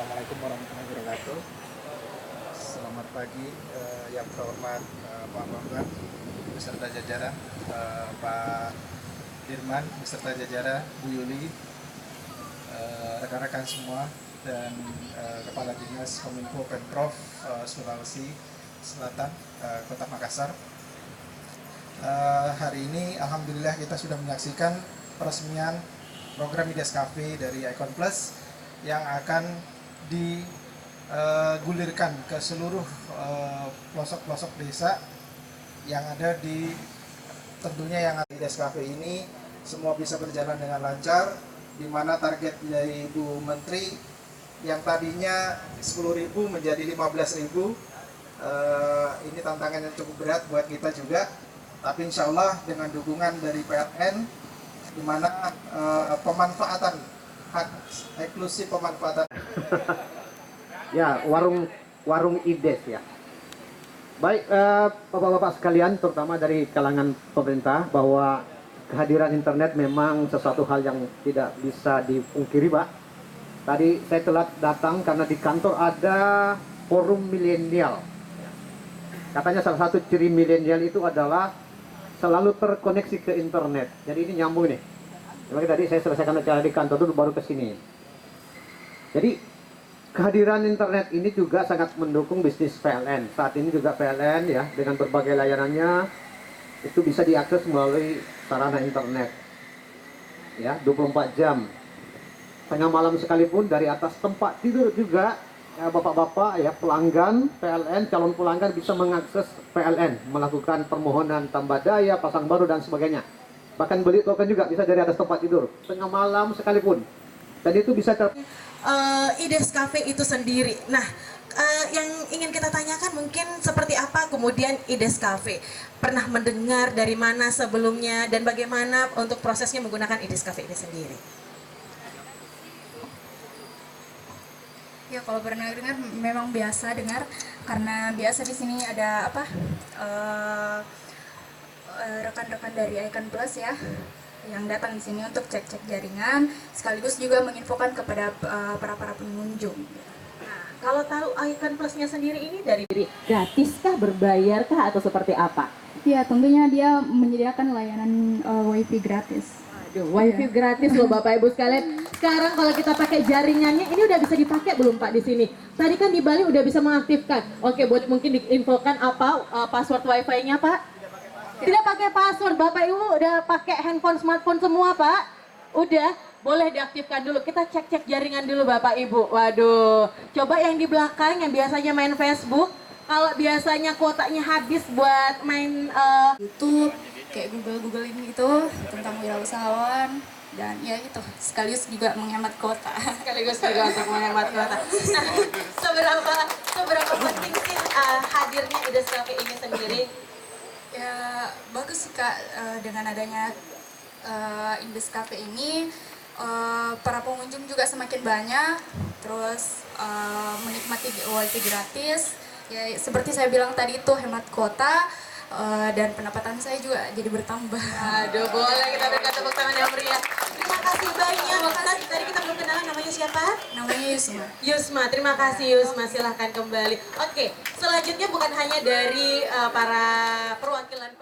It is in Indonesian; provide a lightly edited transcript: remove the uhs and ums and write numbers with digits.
Assalamualaikum warahmatullahi wabarakatuh. Selamat pagi yang terhormat Pak Bambang beserta jajaran, Pak Dirman beserta jajaran, Bu Yuli, rekan-rekan semua, dan Kepala Dinas Kominfo Pemprov Sulawesi Selatan, Kota Makassar. Hari ini alhamdulillah kita sudah menyaksikan peresmian program IDES Cafe dari Icon Plus yang akan digulirkan ke seluruh pelosok-pelosok desa yang ada di tentunya yang ada di IDES Cafe ini semua bisa berjalan dengan lancar, di mana target dari Bu Menteri yang tadinya 10.000 menjadi 15.000. Ini tantangan yang cukup berat buat kita juga, tapi insya Allah dengan dukungan dari PLN, di mana pemanfaatan hak eksklusif pemanfaatan ya warung IDES ya. Baik, bapak-bapak sekalian, terutama dari kalangan pemerintah, bahwa kehadiran internet memang sesuatu hal yang tidak bisa dipungkiri, Pak. Tadi saya telat datang karena di kantor ada forum milenial. Katanya salah satu ciri milenial itu adalah selalu terkoneksi ke internet. Jadi ini nyambung nih. Jadi tadi saya selesaikan acara di kantor dulu baru ke sini. Jadi kehadiran internet ini juga sangat mendukung bisnis PLN. Saat ini juga PLN ya dengan berbagai layanannya itu bisa diakses melalui sarana internet. Ya, 24 jam. Tengah malam sekalipun dari atas tempat tidur juga ya, bapak-bapak ya pelanggan PLN, calon pelanggan bisa mengakses PLN, melakukan permohonan tambah daya, pasang baru dan sebagainya. Bahkan beli token juga bisa dari atas tempat tidur, tengah malam sekalipun. Dan itu bisa IDES Cafe itu sendiri. Nah, yang ingin kita tanyakan mungkin seperti apa kemudian IDES Cafe? Pernah mendengar dari mana sebelumnya dan bagaimana untuk prosesnya menggunakan IDES Cafe ini sendiri? Ya, kalau pernah dengar memang biasa dengar, karena biasa di sini ada apa rekan-rekan dari Icon Plus ya yang datang di sini untuk cek-cek jaringan, sekaligus juga menginfokan kepada para pengunjung. Nah, kalau tahu Icon Plusnya sendiri ini dari gratiskah, berbayarkah, atau seperti apa? Ya, tentunya dia menyediakan layanan WiFi gratis. Aduh, WiFi gratis loh Bapak Ibu sekalian. Sekarang kalau kita pakai jaringannya, ini udah bisa dipakai belum Pak di sini? Tadi kan di Bali udah bisa mengaktifkan. Oke, buat mungkin diinfokan apa password WiFi-nya Pak? Tidak pakai password, Bapak Ibu udah pakai handphone, smartphone semua Pak? Udah, boleh diaktifkan dulu. Kita cek-cek jaringan dulu Bapak Ibu. Waduh, coba yang di belakang yang biasanya main Facebook, kalau biasanya kuotanya habis buat main YouTube, kayak Google ini itu tentang wirausahawan, dan ya itu sekaligus juga menghemat kuota. sekaligus juga untuk menghemat kuota. Nah, seberapa penting sih hadirnya IDES Cafe ini sendiri? Ya bagus sih Kak, dengan adanya IDES Cafe ini para pengunjung juga semakin banyak, terus menikmati wifi gratis. Ya seperti saya bilang tadi itu hemat kuota, dan pendapatan saya juga jadi bertambah. Aduh, boleh kita berikan tepuk tangan yang meriah. Terima kasih banyak. Tadi kita belum kenalan, namanya siapa? Namanya Yusma. Yusma, terima kasih Yusma, silahkan kembali. Oke, selanjutnya bukan hanya dari para perwakilan